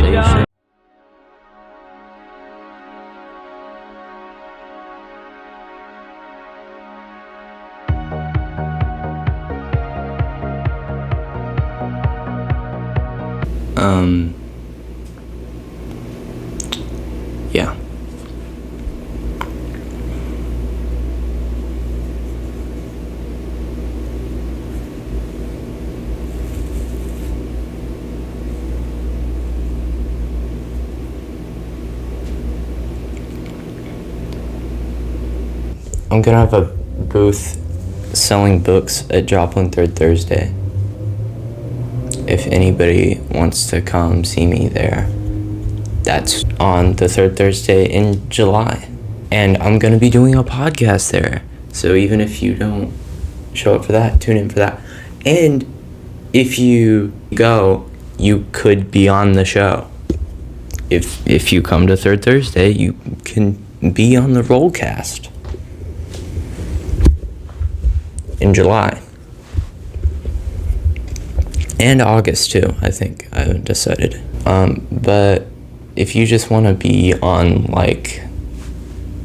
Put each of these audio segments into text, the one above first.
conversation. Yeah. I'm gonna have a booth selling books at Joplin Third Thursday. If anybody wants to come see me there, that's on the third Thursday in July. And I'm gonna be doing a podcast there. So even if you don't show up for that, tune in for that. And if you go, you could be on the show. If you come to Third Thursday, you can be on the Rollcast in July. And August too, I think. I haven't decided. But if you just want to be on like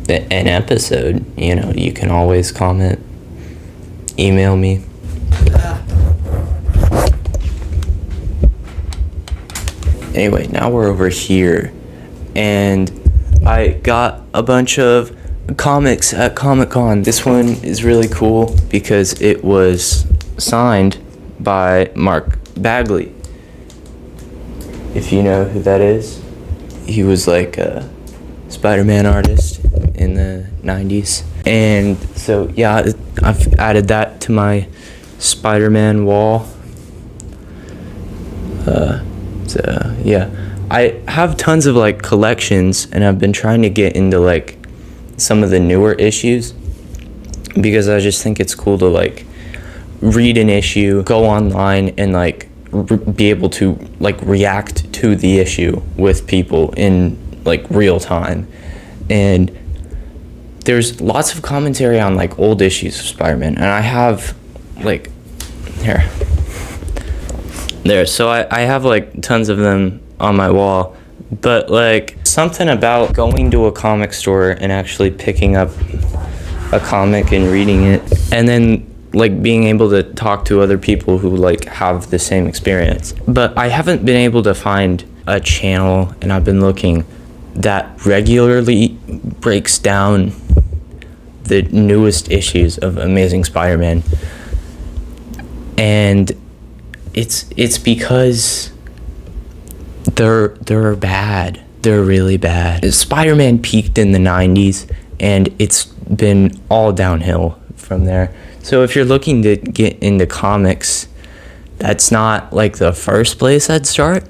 an episode, you know, you can always comment, email me. Anyway, now we're over here, and I got a bunch of comics at Comic-Con. This one is really cool because it was signed by Mark Bagley. If you know who that is, he was like a Spider-Man artist in the 90s. And so, yeah, I've added that to my Spider-Man wall. So, yeah. I have tons of, like, collections, and I've been trying to get into, like, some of the newer issues because I just think it's cool to, like, read an issue, go online, and, like, be able to, like, react to the issue with people in, like, real time. And there's lots of commentary on, like, old issues of Spider-Man, and I have, like, there, so I have, like, tons of them on my wall, but, like, something about going to a comic store and actually picking up a comic and reading it, and then, like, being able to talk to other people who, like, have the same experience. But I haven't been able to find a channel, and I've been looking, that regularly breaks down the newest issues of Amazing Spider-Man. And it's because they're bad. They're really bad. Spider-Man peaked in the 90s, and it's been all downhill from there. So if you're looking to get into comics, that's not, like, the first place I'd start.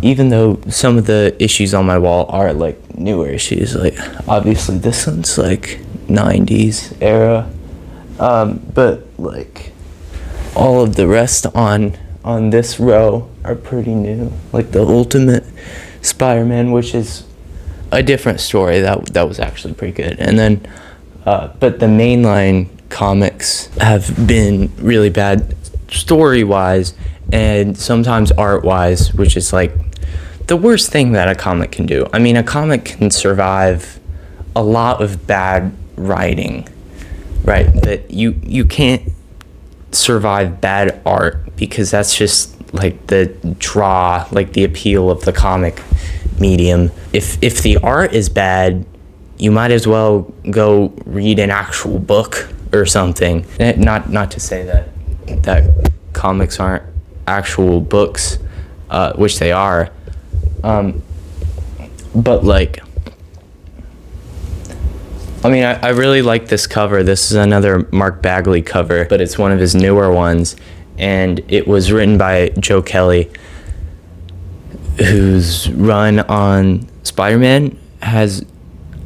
Even though some of the issues on my wall are, like, newer issues. Like, obviously this one's, like, 90s era. But, like, all of the rest on this row are pretty new. Like, the Ultimate Spider-Man, which is a different story. That was actually pretty good. And then, but the mainline comics have been really bad story-wise and sometimes art-wise, which is, like, the worst thing that a comic can do. I mean, a comic can survive a lot of bad writing, right? But you can't survive bad art, because that's just, like, the draw, like, the appeal of the comic medium. If the art is bad, you might as well go read an actual book or something. Not to say that comics aren't actual books, which they are, but, like, I mean, I really like this cover. This is another Mark Bagley cover, but it's one of his newer ones, and it was written by Joe Kelly, whose run on Spider-Man has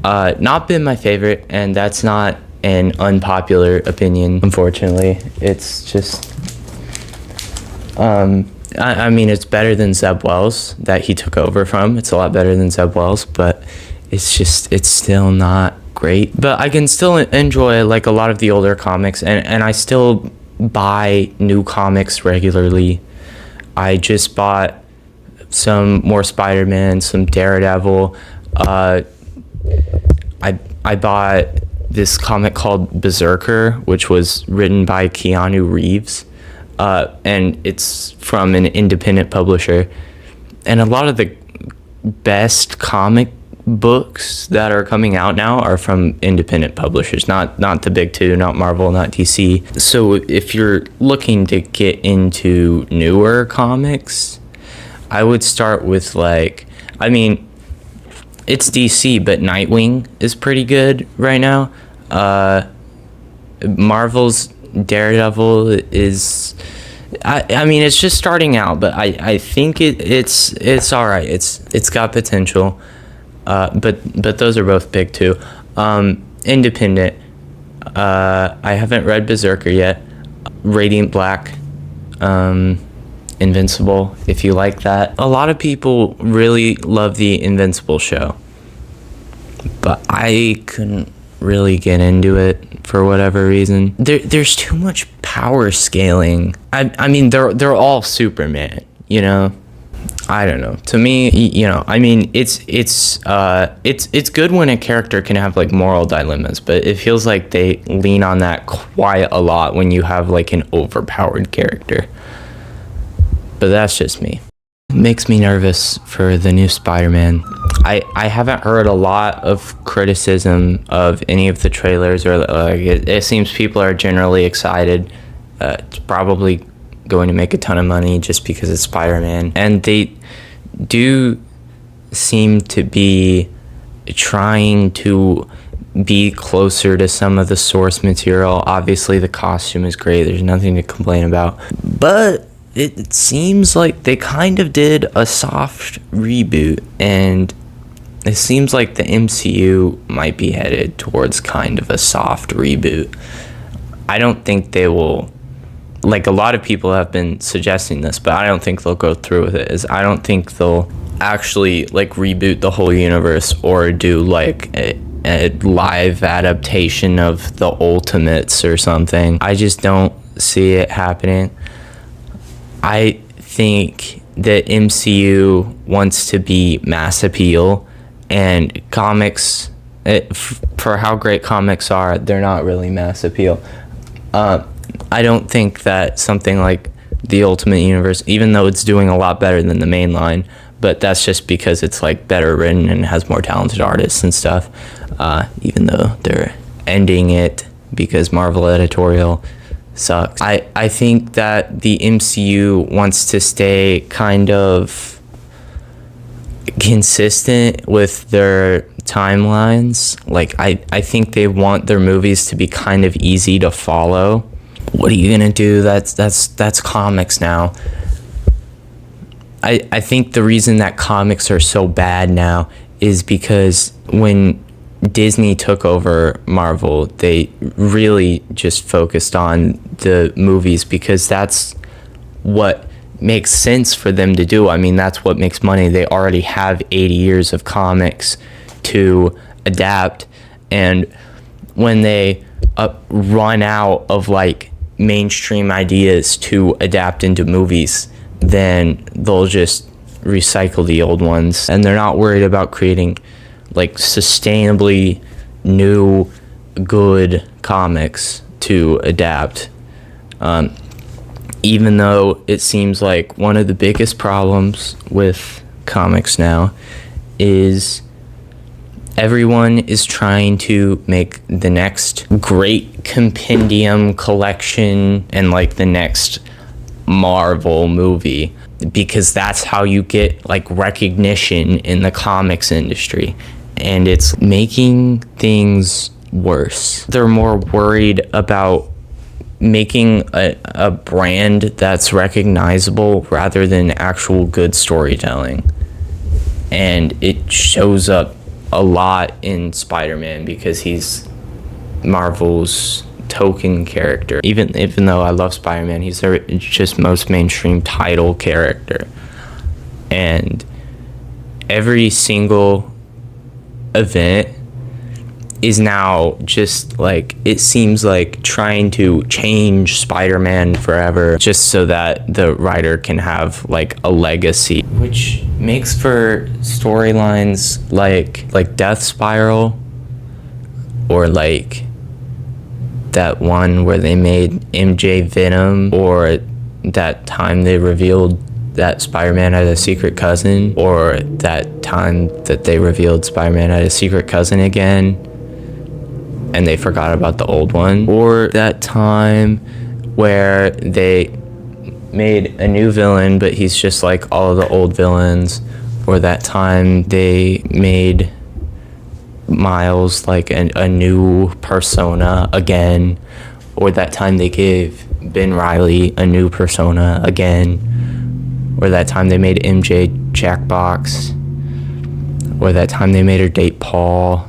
not been my favorite, and that's not an unpopular opinion, unfortunately. It's just, I mean, it's better than Zeb Wells that he took over from. It's a lot better than Zeb Wells, but it's still not great. But I can still enjoy, like, a lot of the older comics, and I still buy new comics regularly. I just bought some more Spider-Man, some Daredevil. I bought this comic called Berserker, which was written by Keanu Reeves, and it's from an independent publisher. And a lot of the best comic books that are coming out now are from independent publishers, not the big two, not Marvel, not DC. So if you're looking to get into newer comics, I would start with it's DC, but Nightwing is pretty good right now. Marvel's Daredevil is, I mean, it's just starting out, but I think it's all right. It's got potential. But those are both big too. Independent. I haven't read Berserker yet. Radiant Black. Invincible, if you like that. A lot of people really love the Invincible show, but I couldn't really get into it for whatever reason. There's too much power scaling. I mean, they're all Superman, you know. I don't know. To me, you know, I mean, it's good when a character can have like moral dilemmas, but it feels like they lean on that quite a lot when you have like an overpowered character. But that's just me. It makes me nervous for the new Spider-Man. I haven't heard a lot of criticism of any of the trailers, or like it seems people are generally excited. It's probably going to make a ton of money just because it's Spider-Man, and they do seem to be trying to be closer to some of the source material. Obviously the costume is great, there's nothing to complain about, but it seems like they kind of did a soft reboot, and it seems like the MCU might be headed towards kind of a soft reboot. I don't think they will, like a lot of people have been suggesting this, but I don't think they'll go through with it. I don't think they'll actually like reboot the whole universe or do like a live adaptation of the Ultimates or something. I just don't see it happening. I think that MCU wants to be mass appeal, and comics, for how great comics are, they're not really mass appeal. I don't think that something like the Ultimate Universe, even though it's doing a lot better than the main line, but that's just because it's like better written and has more talented artists and stuff, even though they're ending it because Marvel editorial sucks. I think that the MCU wants to stay kind of consistent with their timelines. Like I think they want their movies to be kind of easy to follow. What are you gonna do? That's comics now. I think the reason that comics are so bad now is because when Disney took over Marvel, they really just focused on the movies because that's what makes sense for them to do. I mean, that's what makes money. They already have 80 years of comics to adapt, and when they run out of like mainstream ideas to adapt into movies, then they'll just recycle the old ones, and they're not worried about creating like sustainably new good comics to adapt. Even though it seems like one of the biggest problems with comics now is everyone is trying to make the next great compendium collection and like the next Marvel movie, because that's how you get like recognition in the comics industry, and it's making things worse. They're more worried about making a brand that's recognizable rather than actual good storytelling, and it shows up a lot in Spider-Man because he's Marvel's token character. Even though I love Spider-Man, he's their just most mainstream title character, and every single event is now just like, it seems like trying to change Spider-Man forever just so that the writer can have like a legacy, which makes for storylines like Death Spiral, or like that one where they made MJ Venom, or that time they revealed that Spider-Man had a secret cousin, or that time that they revealed Spider-Man had a secret cousin again and they forgot about the old one, or that time where they made a new villain but he's just like all of the old villains, or that time they made Miles like a new persona again, or that time they gave Ben Reilly a new persona again, or that time they made MJ Jackbox, or that time they made her date Paul,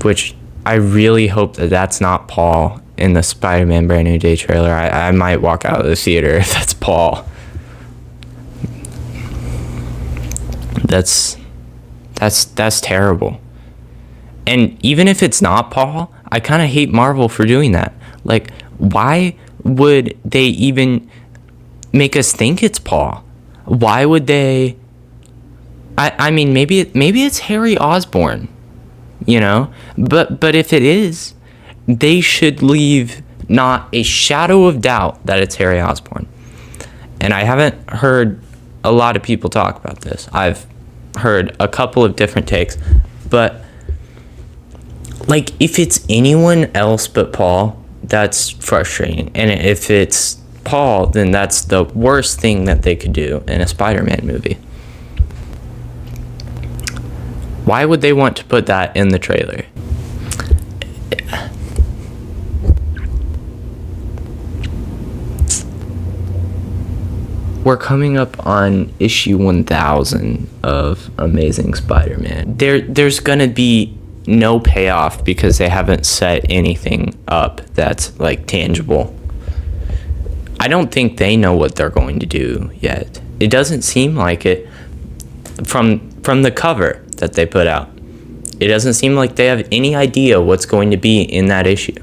which I really hope that that's not Paul in the Spider-Man Brand New Day trailer. I might walk out of the theater if that's Paul. That's terrible. And even if it's not Paul, I kind of hate Marvel for doing that. Like, why would they even make us think it's Paul? Why would they? I mean, maybe it's Harry Osborn, you know? But if it is, they should leave not a shadow of doubt that it's Harry Osborn. And I haven't heard a lot of people talk about this. I've heard a couple of different takes, but like, if it's anyone else but Paul, that's frustrating. And if it's Paul, then that's the worst thing that they could do in a Spider-Man movie. Why would they want to put that in the trailer? We're coming up on issue 1000 of Amazing Spider-Man. There's gonna be no payoff because they haven't set anything up that's like tangible. I don't think they know what they're going to do yet. It doesn't seem like it from the cover that they put out. It doesn't seem like they have any idea what's going to be in that issue.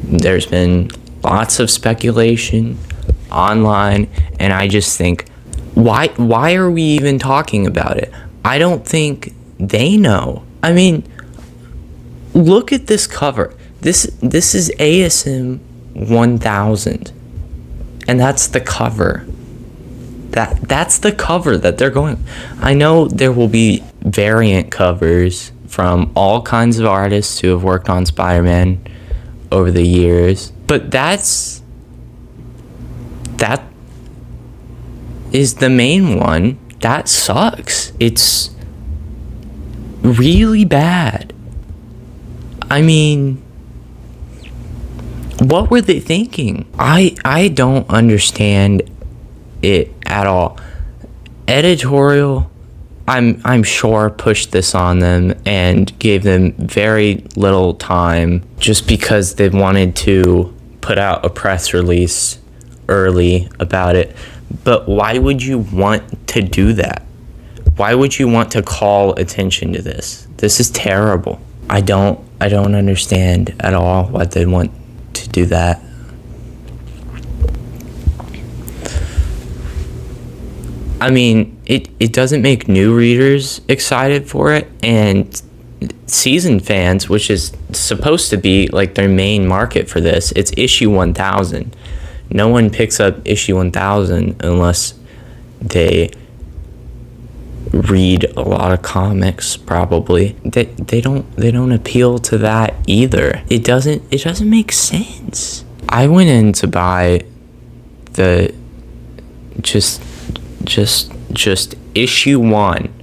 There's been lots of speculation online, and I just think, why are we even talking about it? I don't think they know. I mean, look at this cover. This is ASM 1000, and that's the cover. That's the cover that they're going. I know there will be variant covers from all kinds of artists who have worked on Spider-Man over the years, but that is the main one. That sucks. It's really bad. I mean, what were they thinking? I don't understand it at all. Editorial, I'm sure, pushed this on them and gave them very little time just because they wanted to put out a press release early about it. But why would you want to do that? Why would you want to call attention to this? This is terrible. I don't understand at all why they want to do that. I mean, it doesn't make new readers excited for it, and seasoned fans, which is supposed to be like their main market for this, it's issue 1000. No one picks up issue 1000 unless they read a lot of comics, probably. They don't appeal to that either. It doesn't make sense. I went in to buy the just issue 1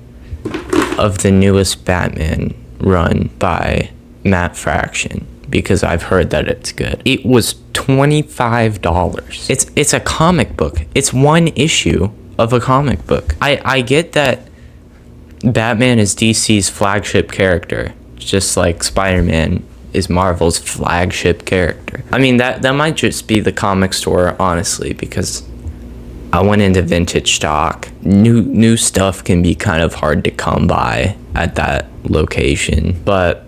of the newest Batman run by Matt Fraction because I've heard that it's good. It was $25. It's a comic book. It's one issue of a comic book. I get that Batman is DC's flagship character, just like Spider-Man is Marvel's flagship character. I mean, that might just be the comic store, honestly, because I went into vintage stock. New stuff can be kind of hard to come by at that location, but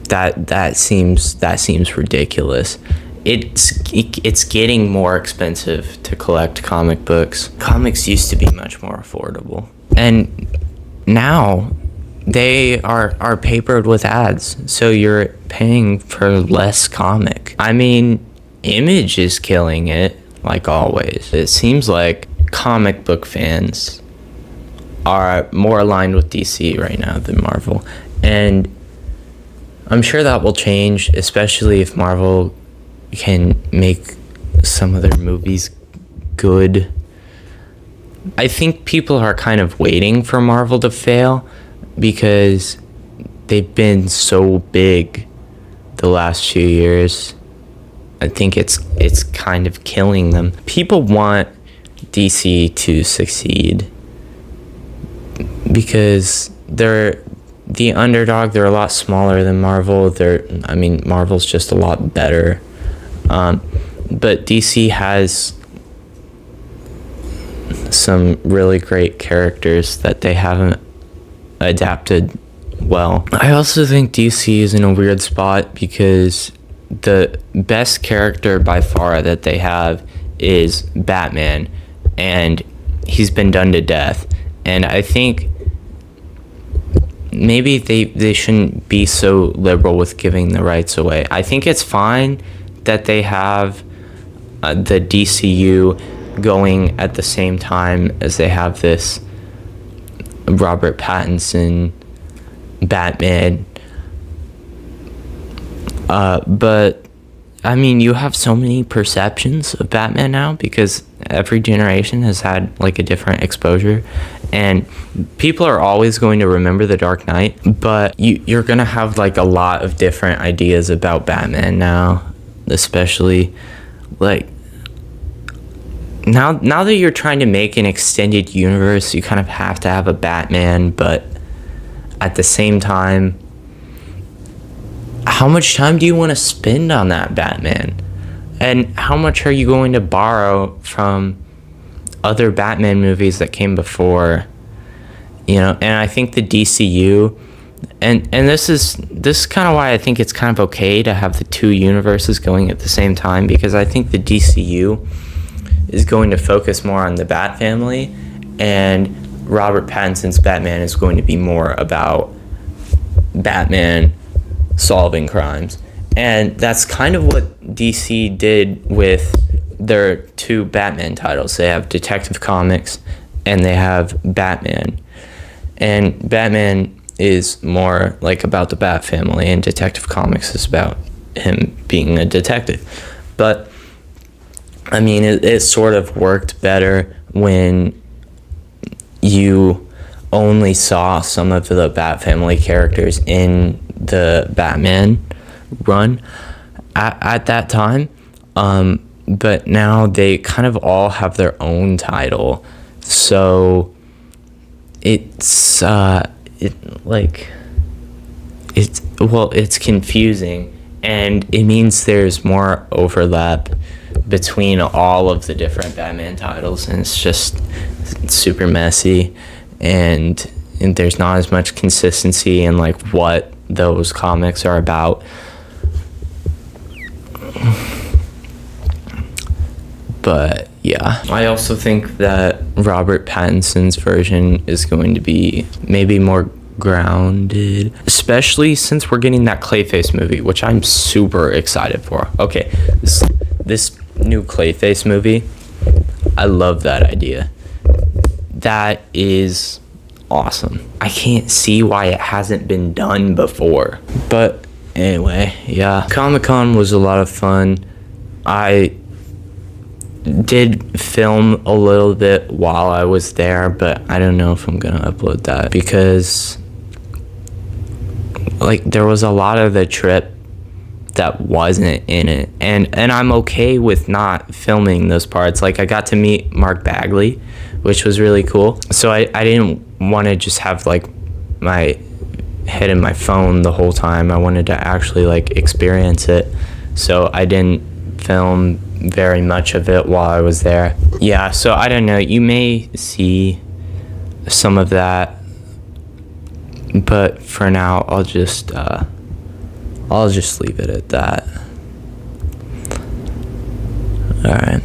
that seems ridiculous. It's getting more expensive to collect comic books. Comics used to be much more affordable, and now they are papered with ads, so you're paying for less comic. I mean, Image is killing it, like always. It seems like comic book fans are more aligned with DC right now than Marvel, and I'm sure that will change, especially if Marvel can make some of their movies good. I think people are kind of waiting for Marvel to fail because they've been so big the last few years. I think it's kind of killing them. People want DC to succeed because they're the underdog. They're a lot smaller than Marvel. Marvel's just a lot better. But DC has some really great characters that they haven't adapted well. I also think DC is in a weird spot because the best character by far that they have is Batman, and he's been done to death. And I think maybe they shouldn't be so liberal with giving the rights away. I think it's fine that they have the DCU going at the same time as they have this Robert Pattinson Batman. But I mean, you have so many perceptions of Batman now because every generation has had like a different exposure, and people are always going to remember The Dark Knight, but you're gonna have like a lot of different ideas about Batman now, especially like now that you're trying to make an extended universe. You kind of have to have a Batman, but at the same time, how much time do you want to spend on that Batman? And how much are you going to borrow from other Batman movies that came before? You know, and I think the DCU, and this is kind of why I think it's kind of okay to have the two universes going at the same time, because I think the DCU is going to focus more on the Bat family, and Robert Pattinson's Batman is going to be more about Batman solving crimes. And that's kind of what DC did with their two Batman titles. They have Detective Comics and they have Batman. And Batman is more like about the Bat family, and Detective Comics is about him being a detective. But I mean, it sort of worked better when you only saw some of the Bat family characters in the Batman run at that time. But now they kind of all have their own title. So it's confusing, and it means there's more overlap between all of the different Batman titles, and it's super messy, and there's not as much consistency in like what those comics are about. But yeah, I also think that Robert Pattinson's version is going to be maybe more grounded, especially since we're getting that Clayface movie, which I'm super excited for. Okay, this new Clayface movie, I love that idea. That is awesome. I can't see why it hasn't been done before. But anyway, yeah, Comic-Con was a lot of fun. I did film a little bit while I was there, but I don't know if I'm gonna upload that because like there was a lot of the trip that wasn't in it, and I'm okay with not filming those parts. Like I got to meet Mark Bagley, which was really cool, so I didn't want to just have like my head in my phone the whole time. I wanted to actually like experience it, so I didn't film very much of it while I was there. Yeah, so I don't know, you may see some of that, but for now I'll just leave it at that. All right.